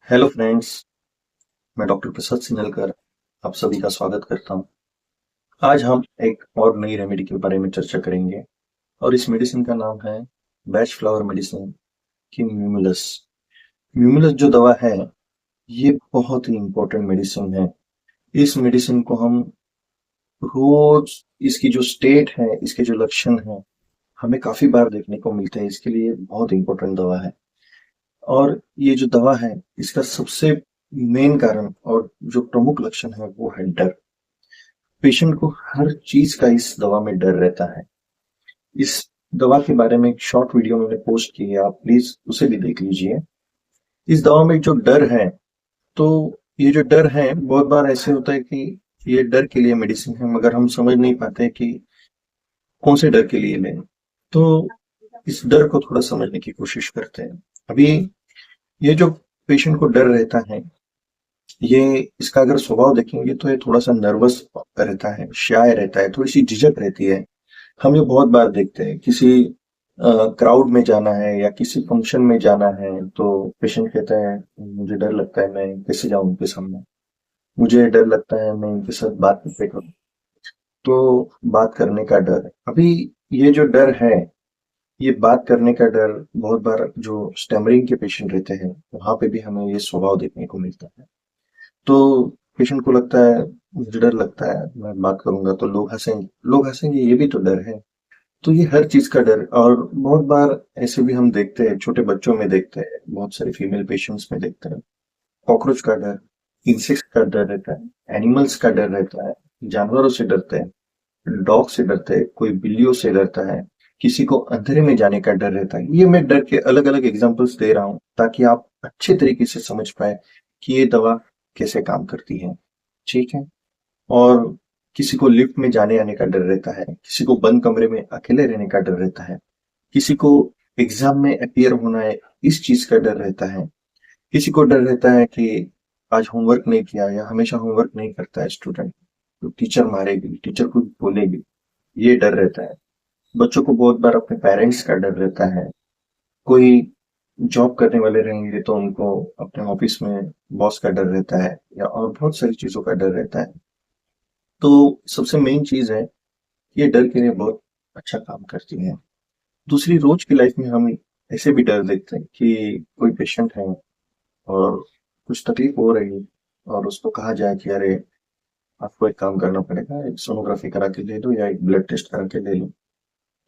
Hello friends. मैं doctor प्रसाद सिंगलकर आप सभी का स्वागत करता हूं। आज हम एक और नई रेमेडी के बारे में चर्चा करेंगे और इस मेडिसिन का नाम है बैच फ्लावर मेडिसिन की म्यूमुलस। म्यूमुलस जो दवा है ये बहुत ही इंपॉर्टेंट मेडिसिन है। इस मेडिसिन को हम रोज इसकी जो स्टेट है, इसके जो लक्षण है, हमें काफी बार देखने को मिलते हैं। इसके लिए बहुत इंपॉर्टेंट दवा है। और ये जो दवा है इसका सबसे मेन कारण और जो प्रमुख लक्षण है वो है डर। पेशेंट को हर चीज का इस दवा में डर रहता है। इस दवा के बारे में एक शॉर्ट वीडियो मैंने पोस्ट की है, आप प्लीज उसे भी देख लीजिए। इस दवा में जो डर है, तो ये जो डर है बहुत बार ऐसे होता है कि ये डर के लिए मेडिसिन है मगर हम समझ नहीं पाते कि कौन से डर के लिए लें। तो इस डर को थोड़ा समझने की कोशिश करते हैं। अभी ये जो पेशेंट को डर रहता है, ये इसका अगर स्वभाव देखेंगे तो ये थोड़ा सा नर्वस रहता है, शाय रहता है, थोड़ी सी झिझक रहती है। हम ये बहुत बार देखते हैं, किसी क्राउड में जाना है या किसी फंक्शन में जाना है तो पेशेंट कहता है मुझे डर लगता है, मैं कैसे जाऊं उनके सामने, मुझे डर लगता है मैं उनके साथ बात कैसे करूं। तो बात करने का डर, अभी ये जो डर है, ये बात करने का डर बहुत बार जो स्टैमरिंग के पेशेंट रहते हैं वहां पे भी हमें ये स्वभाव देखने को मिलता है। तो पेशेंट को लगता है मुझे डर लगता है, मैं बात करूंगा तो लोग हंसेंगे, ये भी तो डर है। तो ये हर चीज का डर। और बहुत बार ऐसे भी हम देखते हैं, छोटे बच्चों में देखते हैं, बहुत सारे फीमेल पेशेंट्स में देखते हैं, कॉकरोच का डर, इंसेक्ट का डर रहता है, एनिमल्स का डर रहता है, जानवरों से डरते हैं, डॉग से डरते हैं, कोई बिल्लियों से डरता है, किसी को अंधेरे में जाने का डर रहता है। ये मैं डर के अलग अलग एग्जाम्पल्स दे रहा हूँ ताकि आप अच्छे तरीके से समझ पाए कि ये दवा कैसे काम करती है। ठीक है। और किसी को लिफ्ट में जाने आने का डर रहता है, किसी को बंद कमरे में अकेले रहने का डर रहता है, किसी को एग्जाम में अपीयर होना है इस चीज का डर रहता है, किसी को डर रहता है कि आज होमवर्क नहीं किया या हमेशा होमवर्क नहीं करता है स्टूडेंट तो टीचर मारेगी, टीचर कुछ बोलेगी, ये डर रहता है। बच्चों को बहुत बार अपने पेरेंट्स का डर रहता है। कोई जॉब करने वाले रहेंगे तो उनको अपने ऑफिस में बॉस का डर रहता है या और बहुत सारी चीजों का डर रहता है। तो सबसे मेन चीज है, ये डर के लिए बहुत अच्छा काम करती है। दूसरी, रोज की लाइफ में हम ऐसे भी डर देखते हैं कि कोई पेशेंट है और कुछ तकलीफ हो रही है और उसको कहा जाए कि अरे आपको एक काम करना पड़ेगा, एक सोनोग्राफी करा के ले लो या एक ब्लड टेस्ट करा के ले लो।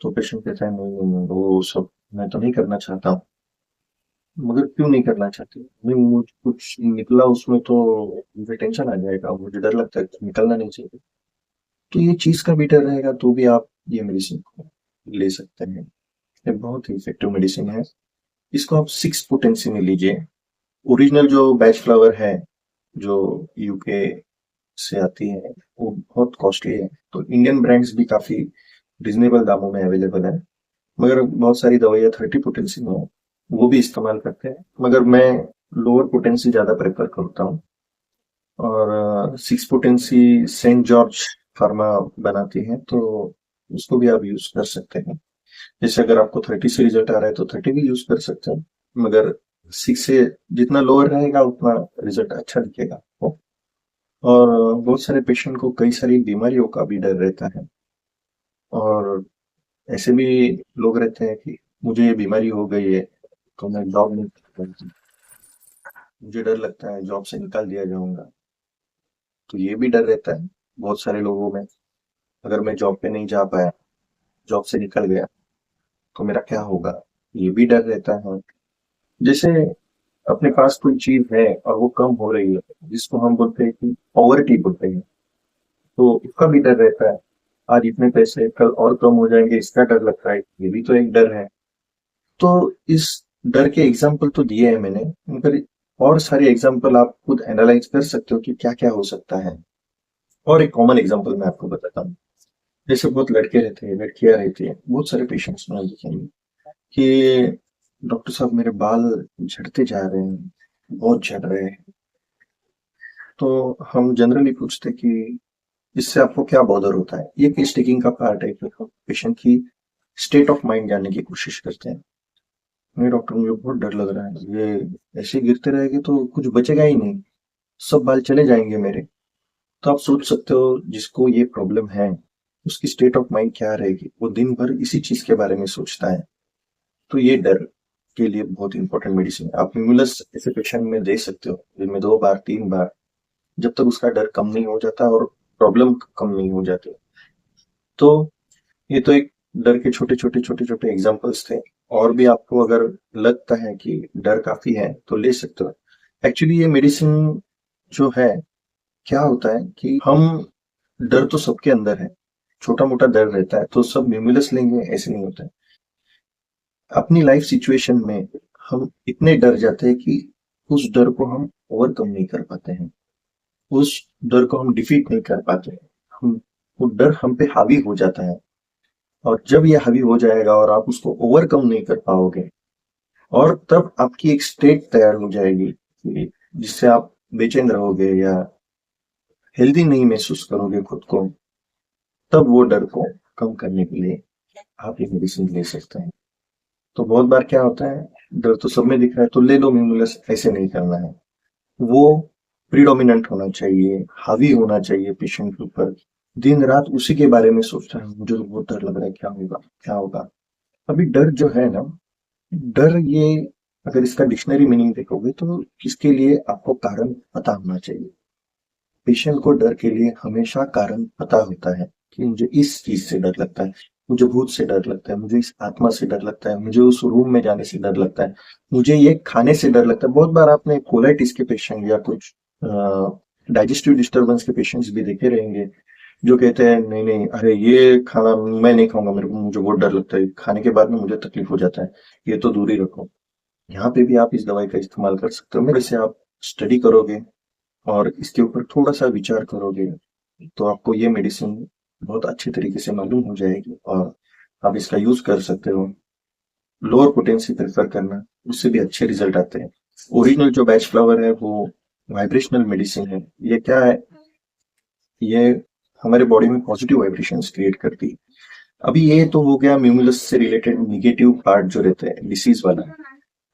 तो पेशेंट कहता है नहीं नहीं नहीं, वो सब मैं तो नहीं करना चाहता हूँ। मगर क्यों नहीं करना चाहते? नहीं, मुझे कुछ निकला उसमें तो मुझे टेंशन आ जाएगा, मुझे डर लगता है, कुछ निकलना नहीं चाहिए। तो ये चीज का भी डर रहेगा तो भी आप ये मेडिसिन को ले सकते हैं। ये बहुत ही इफेक्टिव मेडिसिन है। इसको आप 6 पोटेंसी में लीजिए। ओरिजिनल जो बैच फ्लावर है, जो यूके से आती है, वो बहुत कॉस्टली है। तो इंडियन ब्रांड्स भी काफी रिजनेबल दामों में अवेलेबल है। मगर बहुत सारी दवाइयाँ 30 पोटेंसी में है, वो भी इस्तेमाल करते हैं, मगर मैं लोअर पोटेंसी ज्यादा प्रेफर करता हूँ। और 6 पोटेंसी सेंट जॉर्ज फार्मा बनाती है, तो उसको भी आप यूज कर सकते हैं। जैसे अगर आपको 30 से रिजल्ट आ रहा है तो 30 भी यूज कर सकते हैं, मगर 6 से जितना लोअर रहेगा उतना रिजल्ट अच्छा दिखेगा आपको। और बहुत सारे पेशेंट को कई सारी बीमारियों का भी डर रहता है। और ऐसे भी लोग रहते हैं कि मुझे ये बीमारी हो गई है तो मैं जॉब नहीं कर पाती, मुझे डर लगता है जॉब से निकाल दिया जाऊंगा। तो ये भी डर रहता है बहुत सारे लोगों में। अगर मैं जॉब पे नहीं जा पाया, जॉब से निकल गया तो मेरा क्या होगा, ये भी डर रहता है। जैसे अपने पास कोई चीज है और वो कम हो रही है, जिसको हम बोलते हैं कि पॉवर्टी बोलते हैं, तो उसका भी डर रहता है। आज इतने पैसे कल और कम हो जाएंगे, इसका डर लगता है, ये भी तो एक डर है। तो इस डर के एग्जाम्पल तो दिए हैं मैंने, मगर और सारे एग्जाम्पल आप खुद एनालाइज कर सकते हो कि क्या क्या हो सकता है। और एक कॉमन एग्जाम्पल मैं आपको बताता हूँ। जैसे बहुत लड़के रहते हैं, लड़कियां रहती है, बहुत सारे पेशेंट्स में देखेंगे कि डॉक्टर साहब मेरे बाल झड़ते जा रहे हैं, बहुत झड़ रहे हैं। तो हम जनरली पूछते कि इससे आपको क्या बॉदर होता है। ये केस टेकिंग का पार्ट है कि हम पेशेंट की स्टेट ऑफ माइंड जानने की कोशिश करते हैं। नहीं डॉक्टर, मुझे बहुत डर लग रहा है, ये ऐसे गिरते रहेंगे तो कुछ बचेगा ही नहीं, सब बाल चले जाएंगे मेरे। तो आप सोच सकते हो जिसको ये प्रॉब्लम है उसकी स्टेट ऑफ माइंड क्या रहेगी, वो दिन भर इसी चीज के बारे में सोचता है। तो ये डर के लिए बहुत इंपॉर्टेंट मेडिसिन है। आप म्यूलस ऐसे पेशेंट में दे सकते हो दिन में 2 बार 3 बार, जब तक उसका डर कम नहीं हो जाता और प्रॉब्लम कम नहीं हो जाती। तो ये तो एक डर के छोटे छोटे एग्जांपल्स थे। और भी आपको अगर लगता है कि डर काफी है तो ले सकते हो। एक्चुअली ये मेडिसिन जो है, क्या होता है कि हम, डर तो सबके अंदर है, छोटा मोटा डर रहता है, तो सब म्यूमुलस लेंगे ऐसे नहीं होता है। अपनी लाइफ सिचुएशन में हम इतने डर जाते हैं कि उस डर को हम ओवरकम नहीं कर पाते हैं, उस डर को हम डिफीट नहीं कर पाते हैं। हम, वो डर हम पे हावी हो जाता है, और जब ये हावी हो जाएगा और आप उसको ओवरकम नहीं कर पाओगे, और तब आपकी एक स्टेट तैयार हो जाएगी जिससे आप बेचैन रहोगे या हेल्दी नहीं महसूस करोगे खुद को। तब वो डर को कम करने के लिए आप ये मेडिसिन ले सकते हैं। तो बहुत बार क्या होता है, डर तो सब में दिख रहा है तो ले लो म्यूमुलस, ऐसे नहीं करना है। वो प्रीडोमिनेंट होना चाहिए, हावी होना चाहिए पेशेंट के ऊपर। दिन रात उसी के बारे में सोचता है, मुझे तो बहुत डर लग रहा है, क्या होगा क्या होगा। अभी डर जो है ना, डर ये, अगर इसका डिक्शनरी मीनिंग देखोगे तो इसके लिए आपको कारण पता होना चाहिए। पेशेंट को डर के लिए हमेशा कारण पता होता है कि मुझे इस चीज से डर लगता है, मुझे भूत से डर लगता है, मुझे इस आत्मा से डर लगता है, मुझे उस रूम में जाने से डर लगता है, मुझे ये खाने से डर लगता है। बहुत बार आपने कोलाइटिस के पेशेंट या कुछ डाइजेस्टिव डिस्टर्बेंस के पेशेंट्स भी देखे रहेंगे, जो कहते हैं नहीं नहीं, अरे ये खाना मैं नहीं खाऊंगा, मेरे को, मुझे बहुत डर लगता है, खाने के बाद में मुझे तकलीफ हो जाता है, ये तो दूर ही रखो। यहाँ पे भी आप इस दवाई का इस्तेमाल कर सकते हो। मेरे से आप स्टडी करोगे और इसके ऊपर थोड़ा सा विचार करोगे तो आपको ये मेडिसिन बहुत अच्छी तरीके से मालूम हो जाएगी और आप इसका यूज कर सकते हो। लोअर पोटेंसी प्रेफर करना, उससे भी अच्छे रिजल्ट आते हैं। ओरिजिनल जो बैच फ्लावर है वो वाइब्रेशनल मेडिसिन है। ये क्या है, ये हमारे बॉडी में पॉजिटिव वाइब्रेशंस क्रिएट करती है। अभी ये तो हो गया म्यूमुलस से रिलेटेड निगेटिव पार्ट जो रहता है डिसीज वाला।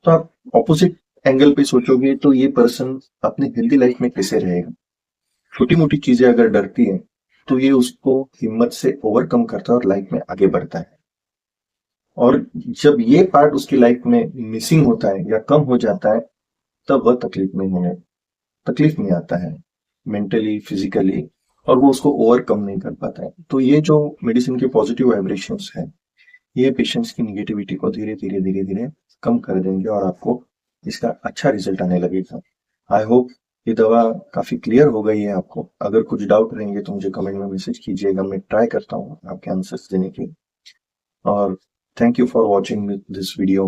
तो आप ऑपोजिट एंगल पे सोचोगे तो ये पर्सन अपने हेल्दी लाइफ में कैसे रहेगा। छोटी मोटी चीजें अगर डरती है तो ये उसको हिम्मत से ओवरकम करता है और लाइफ में आगे बढ़ता है। और जब ये पार्ट उसकी लाइफ में मिसिंग होता है या कम हो जाता है, तब वह तकलीफ में आता है, मेंटली फिजिकली, और वो उसको ओवरकम नहीं कर पाता है। तो ये जो मेडिसिन के पॉजिटिव वाइब्रेशंस है, ये पेशेंट्स की निगेटिविटी को धीरे धीरे धीरे धीरे कम कर देंगे और आपको इसका अच्छा रिजल्ट आने लगेगा। आई होप ये दवा काफी क्लियर हो गई है आपको। अगर कुछ डाउट रहेंगे तो मुझे कमेंट में मैसेज कीजिएगा, मैं ट्राई करता हूँ आपके आंसर्स देने की। और thank you for watching this video.